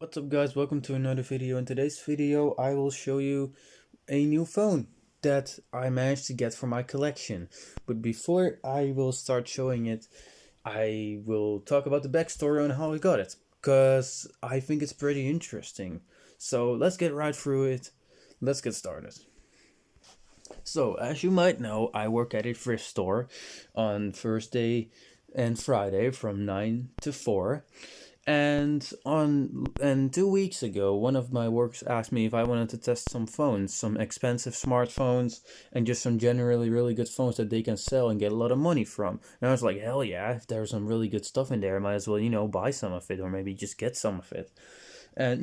What's up guys, welcome to another video. In today's video I will show you a new phone that I managed to get for my collection. But before I will start showing it, I will talk about the backstory on how I got it, because I think it's pretty interesting. So let's get right through it. Let's get started. So as you might know, I work at a thrift store on Thursday and Friday from 9 to 4. And 2 weeks ago, one of my workers asked me if I wanted to test some phones, some expensive smartphones, and just some generally really good phones that they can sell and get a lot of money from. And I was like, hell yeah! If there's some really good stuff in there, I might as well, buy some of it, or maybe just get some of it. And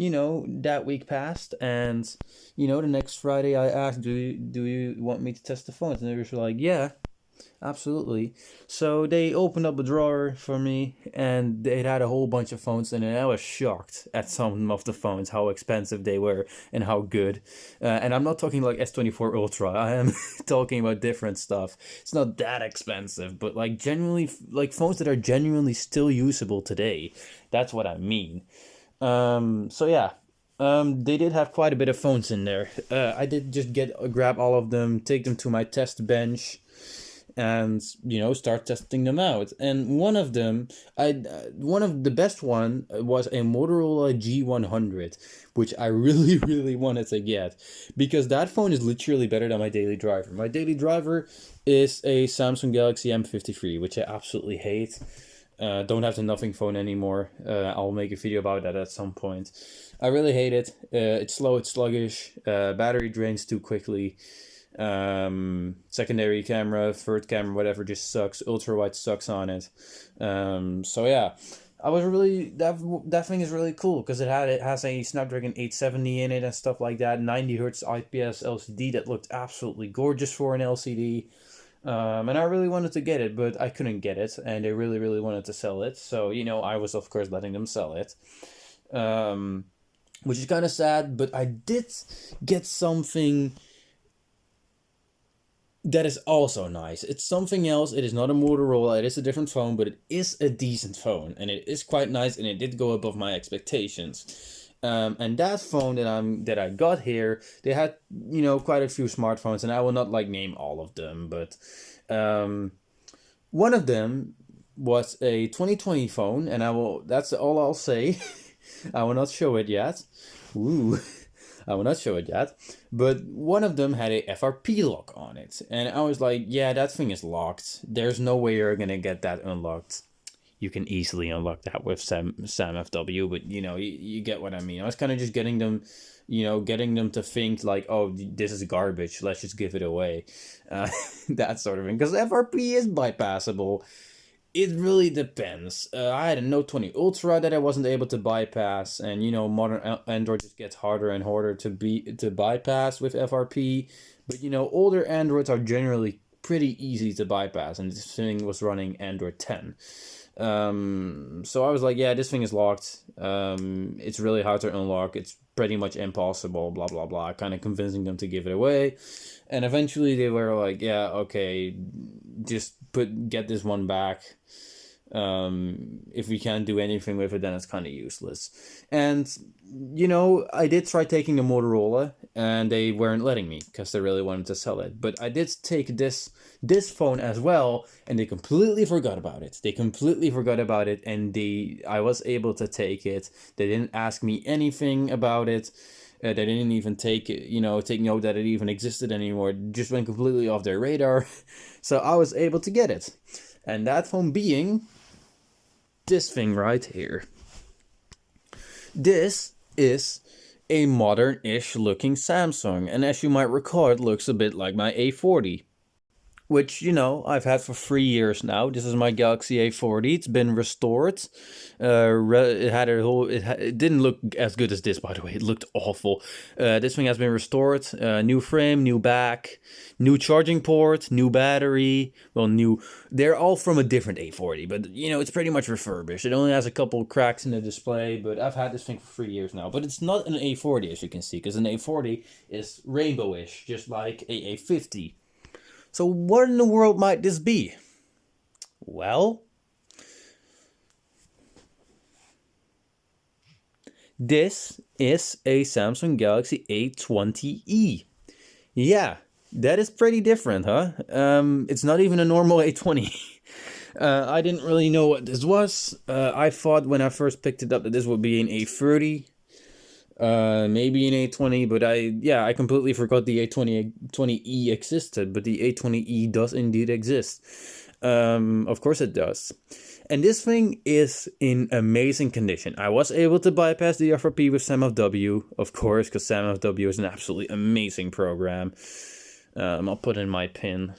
that week passed, and the next Friday I asked, do you want me to test the phones? And they were like, yeah, absolutely. So they opened up a drawer for me, and it had a whole bunch of phones in it. And I was shocked at some of the phones, how expensive they were and how good. And I'm not talking like S24 Ultra. I am talking about different stuff. It's not that expensive, but like genuinely, like phones that are genuinely still usable today. That's what I mean. So yeah. They did have quite a bit of phones in there. I did just grab all of them, take them to my test bench, and start testing them out. And one of the best one was a Motorola G100, which I really really wanted to get, because that phone is literally better than my daily driver. My daily driver is a Samsung Galaxy M53, which I absolutely hate. Don't have the Nothing phone anymore. I'll make a video about that at some point. I really hate it. It's slow, it's sluggish, battery drains too quickly. Secondary camera, third camera, whatever, just sucks. Ultra wide sucks on it. So yeah, I was really that thing is really cool because it has a Snapdragon 870 in it and stuff like that. 90 hertz IPS LCD that looked absolutely gorgeous for an LCD. And I really wanted to get it, but I couldn't get it, and they really really wanted to sell it. So I was of course letting them sell it. Which is kind of sad, but I did get something that is also nice. It's something else. It is not a Motorola. It is a different phone, but it is a decent phone, and it is quite nice, and it did go above my expectations. And that phone that I got here, they had quite a few smartphones, and I will not like name all of them, but one of them was a 2020 phone, and that's all I'll say. I will not show it yet. Ooh. I will not show it yet, but one of them had a FRP lock on it, and I was like, yeah, that thing is locked. There's no way you're gonna get that unlocked. You can easily unlock that with SamFW, but you get what I mean. I was kind of just getting them to think like, oh, this is garbage, let's just give it away. That sort of thing, because FRP is bypassable. It really depends. I had a Note 20 Ultra that I wasn't able to bypass, and modern Android just gets harder and harder to bypass with FRP. But older Androids are generally pretty easy to bypass, and this thing was running Android 10. So I was like, yeah, this thing is locked. It's really hard to unlock. It's pretty much impossible, blah blah blah, kind of convincing them to give it away. And eventually they were like, yeah, okay, just get this one back. If we can't do anything with it, then it's kind of useless. And I did try taking the Motorola, and they weren't letting me because they really wanted to sell it. But I did take this phone as well, and they completely forgot about it. And I was able to take it. They didn't ask me anything about it. They didn't even take note that it even existed anymore. It just went completely off their radar. So I was able to get it. And that phone being this thing right here. This is a modern-ish looking Samsung. And as you might recall, it looks a bit like my A40, which I've had for 3 years now. This is my Galaxy A40. It's been restored. It didn't look as good as this, by the way. It looked awful. This thing has been restored. New frame, new back, new charging port, new battery. Well, new. They're all from a different A40, but it's pretty much refurbished. It only has a couple cracks in the display, but I've had this thing for 3 years now. But it's not an A40, as you can see, because an A40 is rainbowish, just like a A50. So what in the world might this be? Well, This is a Samsung Galaxy A20e. Yeah, that is pretty different, huh? It's not even a normal A20. I didn't really know what this was. I thought when I first picked it up that this would be an A30, maybe an A20, but I completely forgot the A20e existed, but the A20e does indeed exist. Of course it does. And this thing is in amazing condition. I was able to bypass the FRP with SamFW, of course, because SamFW is an absolutely amazing program. I'll put in my pin.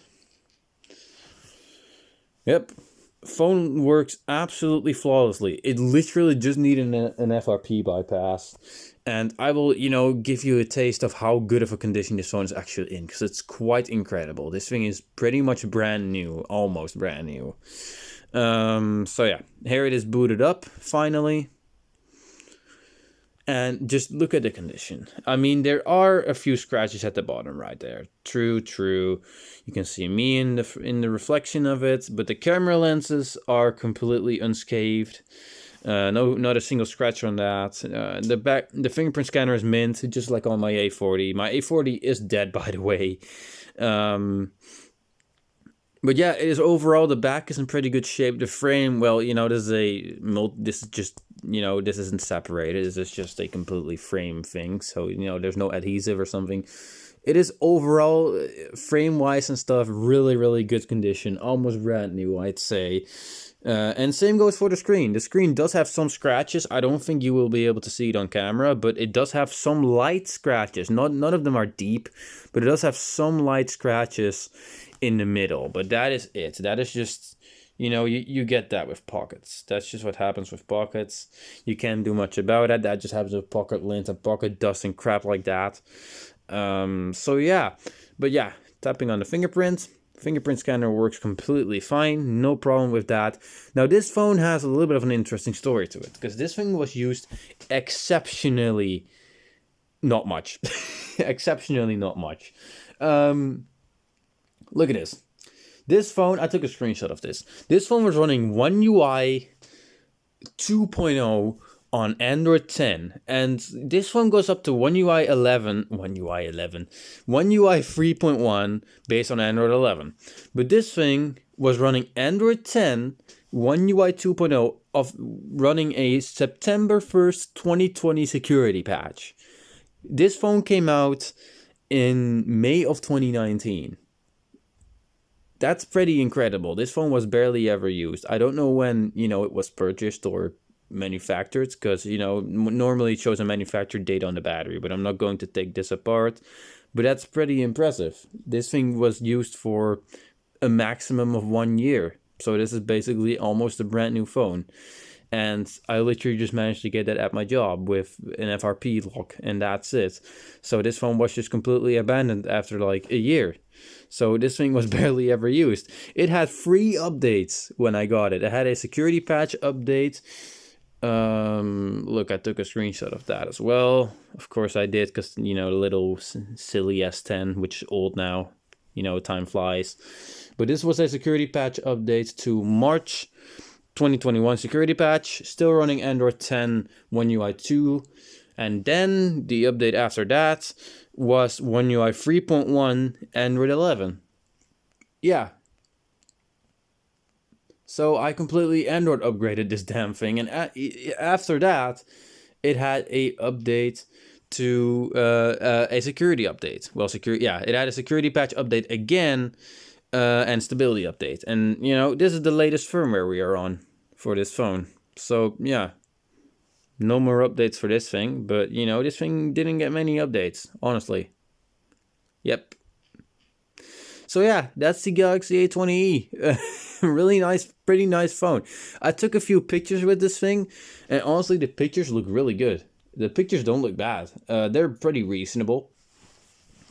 Yep. Phone works absolutely flawlessly. It literally just needed an FRP bypass. And I will, give you a taste of how good of a condition this phone is actually in, because it's quite incredible. This thing is pretty much brand new, almost brand new. So yeah, here it is booted up, finally. And just look at the condition. I mean, there are a few scratches at the bottom right there. True. You can see me in the reflection of it, but the camera lenses are completely unscathed. No, not a single scratch on that. The fingerprint scanner is mint, just like on my A40. My A40 is dead, by the way. But yeah, it is overall, the back is in pretty good shape. The frame, well, this isn't separated. This is just a completely frame thing. So, there's no adhesive or something. It is overall, frame-wise and stuff, really, really good condition. Almost brand new, I'd say. And same goes for the screen. The screen does have some scratches. I don't think you will be able to see it on camera, but it does have some light scratches. None of them are deep, but it does have some light scratches in the middle. But that is it. That is just, you get that with pockets. That's just what happens with pockets. You can't do much about it. That just happens with pocket lint and pocket dust and crap like that. So yeah. But yeah, tapping on the fingerprint scanner works completely fine, no problem with that. Now this phone has a little bit of an interesting story to it, because this thing was used exceptionally not much. Exceptionally not much. Look at this. This phone, I took a screenshot of this. This phone was running OneUI 2.0 on Android 10, and this one goes up to OneUI 3.1 based on Android 11. But this thing was running Android 10, OneUI 2.0 of running a September 1st, 2020 security patch. This phone came out in May of 2019. That's pretty incredible. This phone was barely ever used. I don't know when, it was purchased or manufactured, because normally it shows a manufactured date on the battery, but I'm not going to take this apart. But that's pretty impressive. This thing was used for a maximum of 1 year, so this is basically almost a brand new phone. And I literally just managed to get that at my job with an FRP lock, and that's it. So this phone was just completely abandoned after like a year. So this thing was barely ever used. It had 3 updates when I got it. It had a security patch update. Look, I took a screenshot of that as well. Of course I did, because the little silly S10, which is old now, time flies. But this was a security patch update to March 2021 security patch, still running Android 10 OneUI 2, and then the update after that was OneUI 3.1 Android 11. Yeah. So I completely Android upgraded this damn thing, and after that, it had a update to a security update. Well, it had a security patch update again, and stability update. And this is the latest firmware we are on for this phone. So yeah, no more updates for this thing. But this thing didn't get many updates, honestly. Yep. So yeah, that's the Galaxy A20e. Really nice, pretty nice phone. I took a few pictures with this thing, and honestly, the pictures look really good. The pictures don't look bad. They're pretty reasonable.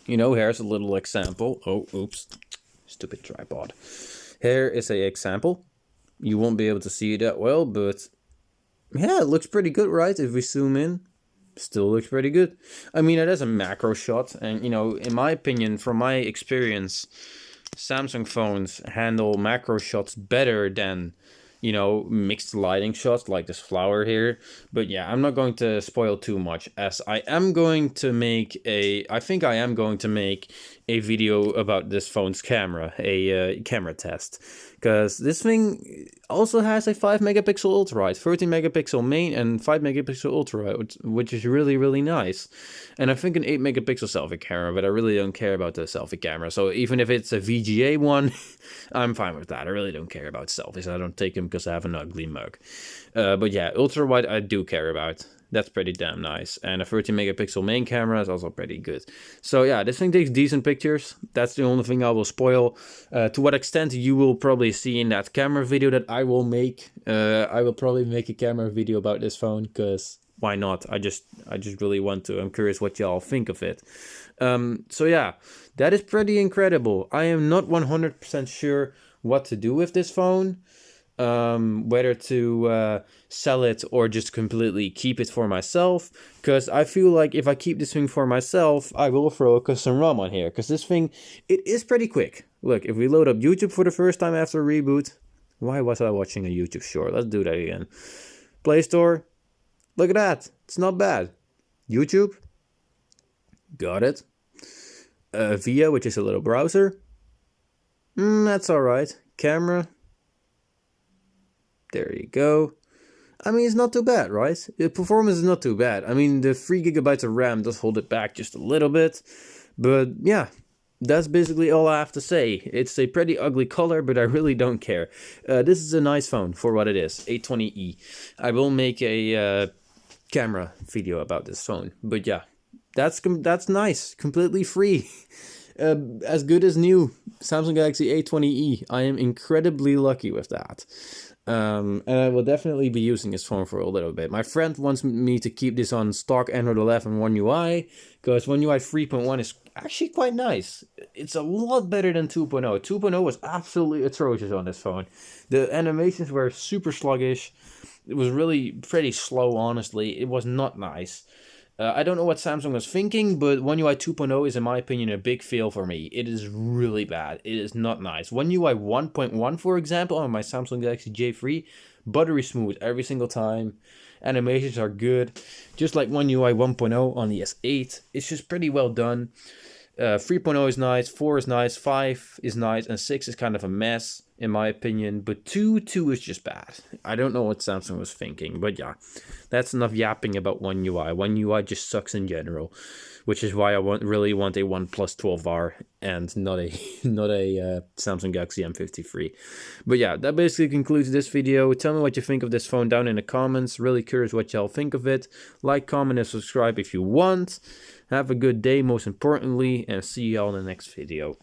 Here's a little example. Oh, oops. Stupid tripod. Here is a example. You won't be able to see it that well, but yeah, it looks pretty good, right? If we zoom in, still looks pretty good. I mean, it is a macro shot, and in my opinion, from my experience, Samsung phones handle macro shots better than you know, mixed lighting shots like this flower here. But yeah, I'm not going to spoil too much, as I am going to make I think I am going to make a video about this phone's camera, a camera test. Because this thing also has a 5 megapixel ultra wide, 13 megapixel main, and 5 megapixel ultra wide, which is really, really nice. And I think an 8 megapixel selfie camera, but I really don't care about the selfie camera. So even if it's a VGA one, I'm fine with that. I really don't care about selfies. I don't take them because I have an ugly mug. But yeah, ultra wide I do care about. That's pretty damn nice. And a 13 megapixel main camera is also pretty good. So yeah, this thing takes decent pictures. That's the only thing I will spoil. To what extent you will probably see in that camera video that I will make. I will probably make a camera video about this phone, because why not? I just really want to. I'm curious what y'all think of it. So yeah, that is pretty incredible. I am not 100% sure what to do with this phone. Whether to sell it or just completely keep it for myself, because I feel like if I keep this thing for myself, I will throw a custom ROM on here, because this thing, it is pretty quick. Look, if we load up YouTube for the first time after a reboot, why was I watching a YouTube short? Let's do that again. Play Store, look at that, it's not bad. YouTube, got it. Via, which is a little browser, that's alright. Camera, there you go. I mean, it's not too bad, right? The performance is not too bad. I mean, the 3 gigabytes of RAM does hold it back just a little bit. But yeah, that's basically all I have to say. It's a pretty ugly color, but I really don't care. This is a nice phone for what it is, A20e. I will make a camera video about this phone. But yeah, that's nice. Completely free. As good as new. Samsung Galaxy A20e. I am incredibly lucky with that. And I will definitely be using this phone for a little bit. My friend wants me to keep this on stock Android 11 OneUI, because OneUI 3.1 is actually quite nice. It's a lot better than 2.0. 2.0 was absolutely atrocious on this phone. The animations were super sluggish. It was really pretty slow, honestly. It was not nice. I don't know what Samsung was thinking, but OneUI 2.0 is, in my opinion, a big fail for me. It is really bad. It is not nice. OneUI 1.1, for example, on my Samsung Galaxy J3, buttery smooth every single time. Animations are good. Just like OneUI 1.0 on the S8. It's just pretty well done. 3.0 is nice, 4 is nice, 5 is nice, and 6 is kind of a mess, in my opinion. But 2 is just bad. I don't know what Samsung was thinking, but yeah, that's enough yapping about OneUI. OneUI just sucks in general, which is why I really want a OnePlus 12R and not a Samsung Galaxy M53. But yeah, that basically concludes this video. Tell me what you think of this phone down in the comments. Really curious what y'all think of it. Like, comment, and subscribe if you want. Have a good day, most importantly, and see y'all in the next video.